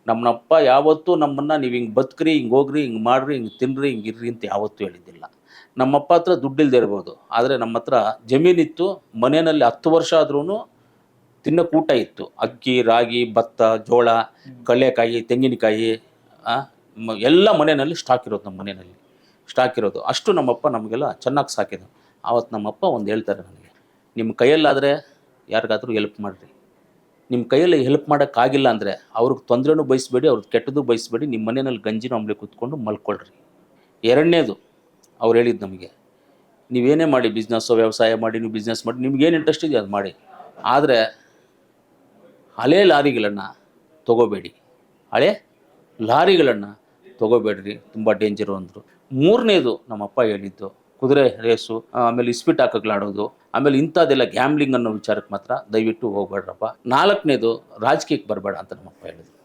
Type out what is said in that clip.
ನಮ್ಮಪ್ಪ ಯಾವತ್ತೂ ನಮ್ಮನ್ನು ನೀವು ಹಿಂಗೆ ಬದುಕ್ರಿ, ಹಿಂಗೆ ಹೋಗ್ರಿ, ಹಿಂಗೆ ಮಾಡ್ರಿ, ಹಿಂಗೆ ತಿನ್ನಿರಿ, ಹಿಂಗೆ ಇರ್ರಿ ಅಂತ ಯಾವತ್ತೂ ಹೇಳಿದ್ದಿಲ್ಲ. ನಮ್ಮಪ್ಪ ಹತ್ರ ದುಡ್ಡಿಲ್ಲದೆ ಇರ್ಬೋದು, ಆದರೆ ನಮ್ಮ ಹತ್ರ ಜಮೀನಿತ್ತು. ಮನೆಯಲ್ಲಿ 10 ವರ್ಷ ಆದ್ರೂ ತಿನ್ನೋಕೆ ಊಟ ಇತ್ತು. ಅಕ್ಕಿ, ರಾಗಿ, ಭತ್ತ, ಜೋಳ, ಕಡಲೆಕಾಯಿ, ತೆಂಗಿನಕಾಯಿ ಎಲ್ಲ ಮನೆಯಲ್ಲಿ ಸ್ಟಾಕ್ ಇರೋದು. ನಮ್ಮ ಮನೆಯಲ್ಲಿ ಸ್ಟಾಕ್ ಇರೋದು ಅಷ್ಟು ನಮ್ಮಪ್ಪ ನಮಗೆಲ್ಲ ಚೆನ್ನಾಗಿ ಸಾಕಿದ್ರು. ಆವತ್ತು ನಮ್ಮಪ್ಪ ಒಂದು ಹೇಳ್ತಾರೆ ನನಗೆ, ನಿಮ್ಮ ಕೈಯಲ್ಲಾದರೆ ಯಾರಿಗಾದರೂ ಹೆಲ್ಪ್ ಮಾಡಿರಿ, ನಿಮ್ಮ ಕೈಯಲ್ಲಿ ಹೆಲ್ಪ್ ಮಾಡೋಕ್ಕಾಗಿಲ್ಲ ಅಂದರೆ ಅವ್ರಿಗೆ ತೊಂದರೆನೂ ಬಯಸಬೇಡಿ, ಅವ್ರಿಗೆ ಕೆಟ್ಟದ್ದು ಬಯಸಬೇಡಿ, ನಿಮ್ಮ ಮನೆಯಲ್ಲಿ ಗಂಜಿನ ಅಂಬ್ಲಿ ಕೂತ್ಕೊಂಡು ಮಲ್ಕೊಳ್ರಿ. ಎರಡನೇದು ಅವ್ರು ಹೇಳಿದ್ದು ನಮಗೆ, ನೀವೇನೇ ಮಾಡಿ, ಬಿಸ್ನೆಸ್ಸು ವ್ಯವಸಾಯ ಮಾಡಿ, ನೀವು ಬಿಸ್ನೆಸ್ ಮಾಡಿ, ನಿಮ್ಗೇನು ಇಂಟ್ರೆಸ್ಟ್ ಇದೆಯೋ ಅದು ಮಾಡಿ, ಆದರೆ ಹಳೆ ಲಾರಿಗಳನ್ನು ತೊಗೋಬೇಡಿ, ಹಳೆ ಲಾರಿಗಳನ್ನು ತೊಗೋಬೇಡ್ರಿ, ತುಂಬ ಡೇಂಜರು ಅಂದರು. ಮೂರನೇದು ನಮ್ಮಪ್ಪ ಹೇಳಿದ್ದು, ಕುದುರೆ ರೇಸು, ಆಮೇಲೆ ಇಸ್ಪಿಟ್ ಹಾಕಕ್ಲಾಡೋದು, ಆಮೇಲೆ ಇಂಥದ್ದೆಲ್ಲ ಗ್ಯಾಮ್ಲಿಂಗ್ ಅನ್ನೋ ವಿಚಾರಕ್ಕೆ ಮಾತ್ರ ದಯವಿಟ್ಟು ಹೋಗ್ಬೇಡ್ರಪ್ಪ. ನಾಲ್ಕನೇದು ರಾಜಕೀಯಕ್ಕೆ ಬರಬೇಡ ಅಂತ ನಮ್ಮಪ್ಪ ಹೇಳಿದ್ರು.